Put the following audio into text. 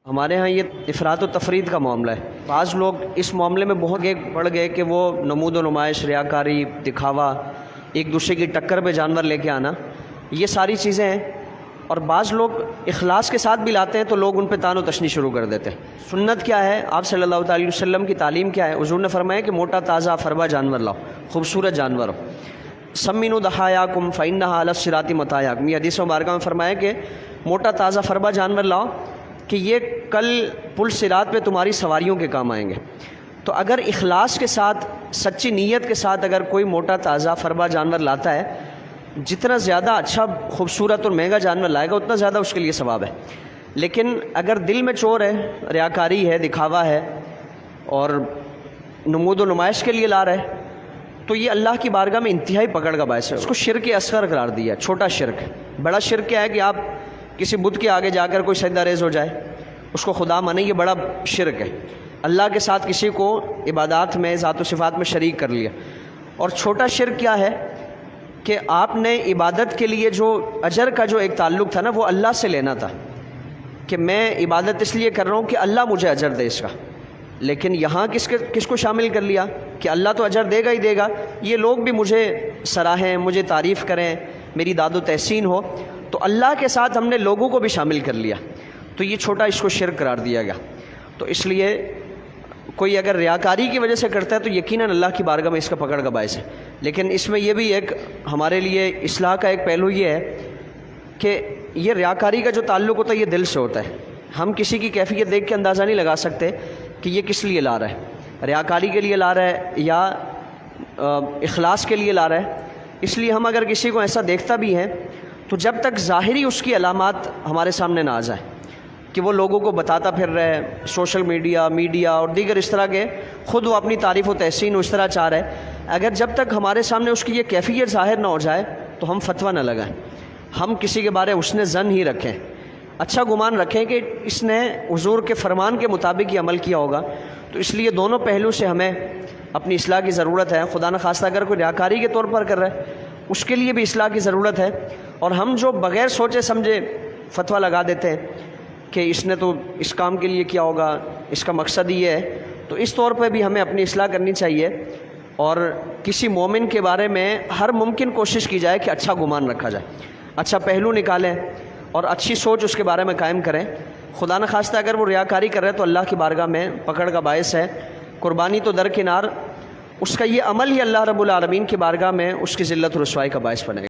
ہمارے ہاں یہ افراط و تفرید کا معاملہ ہے۔ بعض لوگ اس معاملے میں بہت بڑھ گئے کہ وہ نمود و نمائش، ریاکاری، دکھاوا، ایک دوسرے کی ٹکر پہ جانور لے کے آنا، یہ ساری چیزیں ہیں۔ اور بعض لوگ اخلاص کے ساتھ بھی لاتے ہیں تو لوگ ان پہ طعن و تشنیع شروع کر دیتے ہیں۔ سنت کیا ہے؟ آپ صلی اللہ تعالی وسلم کی تعلیم کیا ہے؟ حضور نے فرمایا کہ موٹا تازہ فربا جانور لاؤ، خوبصورت جانور ہو۔ سمنوا ضحایاکم فإنھا علی الصراط مطایاکم، یہ حدیث مبارکہ میں فرمایا کہ موٹا تازہ فربا جانور لاؤ کہ یہ کل پل صراط پہ تمہاری سواریوں کے کام آئیں گے۔ تو اگر اخلاص کے ساتھ، سچی نیت کے ساتھ اگر کوئی موٹا تازہ فربا جانور لاتا ہے، جتنا زیادہ اچھا، خوبصورت اور مہنگا جانور لائے گا اتنا زیادہ اس کے لیے ثواب ہے۔ لیکن اگر دل میں چور ہے، ریاکاری ہے، دکھاوا ہے اور نمود و نمائش کے لیے لا رہا ہے، تو یہ اللہ کی بارگاہ میں انتہائی پکڑ کا باعث ہے۔ اس کو شرک اصغر قرار دیا، چھوٹا شرک۔ بڑا شرک کیا ہے کہ آپ کسی بت کے آگے جا کر کوئی سجدہ ریز ہو جائے، اس کو خدا مانے، یہ بڑا شرک ہے۔ اللہ کے ساتھ کسی کو عبادات میں، ذات و صفات میں شریک کر لیا۔ اور چھوٹا شرک کیا ہے کہ آپ نے عبادت کے لیے جو اجر کا جو ایک تعلق تھا نا، وہ اللہ سے لینا تھا کہ میں عبادت اس لیے کر رہا ہوں کہ اللہ مجھے اجر دے اس کا۔ لیکن یہاں کس کو شامل کر لیا کہ اللہ تو اجر دے گا ہی دے گا، یہ لوگ بھی مجھے سراہیں، مجھے تعریف کریں، میری داد و تحسین ہو، تو اللہ کے ساتھ ہم نے لوگوں کو بھی شامل کر لیا، تو یہ چھوٹا اس کو شرک قرار دیا گیا۔ تو اس لیے کوئی اگر ریاکاری کی وجہ سے کرتا ہے تو یقیناً اللہ کی بارگاہ میں اس کا پکڑ کا باعث ہے۔ لیکن اس میں یہ بھی ایک ہمارے لیے اصلاح کا ایک پہلو یہ ہے کہ یہ ریاکاری کا جو تعلق ہوتا ہے یہ دل سے ہوتا ہے۔ ہم کسی کی کیفیت دیکھ کے اندازہ نہیں لگا سکتے کہ یہ کس لیے لا رہا ہے، ریاکاری کے لیے لا رہا ہے یا اخلاص کے لیے لا رہا ہے۔ اس لیے ہم اگر کسی کو ایسا دیکھتا بھی ہیں تو جب تک ظاہری اس کی علامات ہمارے سامنے نہ آ جائے کہ وہ لوگوں کو بتاتا پھر رہے ہیں، سوشل میڈیا اور دیگر اس طرح کے، خود وہ اپنی تعریف و تحسین اس طرح چاہ رہے ہیں، اگر جب تک ہمارے سامنے اس کی یہ کیفیت ظاہر نہ ہو جائے تو ہم فتویٰ نہ لگائیں۔ ہم کسی کے بارے حسن ظن ہی رکھیں، اچھا گمان رکھیں کہ اس نے حضور کے فرمان کے مطابق یہ عمل کیا ہوگا۔ تو اس لیے دونوں پہلو سے ہمیں اپنی اصلاح کی ضرورت ہے۔ خدا نخواستہ اگر کوئی ریاکاری کے طور پر کر رہا ہے اس کے لیے بھی اصلاح کی ضرورت ہے۔ اور ہم جو بغیر سوچے سمجھے فتویٰ لگا دیتے ہیں کہ اس نے تو اس کام کے لیے کیا ہوگا، اس کا مقصد یہ ہے، تو اس طور پہ بھی ہمیں اپنی اصلاح کرنی چاہیے اور کسی مومن کے بارے میں ہر ممکن کوشش کی جائے کہ اچھا گمان رکھا جائے، اچھا پہلو نکالیں اور اچھی سوچ اس کے بارے میں قائم کریں۔ خدا نخواستہ اگر وہ ریاکاری کر رہے تو اللہ کی بارگاہ میں پکڑ کا باعث ہے، قربانی تو درکنار، اس کا یہ عمل ہی اللہ رب العالمین کی بارگاہ میں اس کی ذلت و رسوائی کا باعث بنے گا۔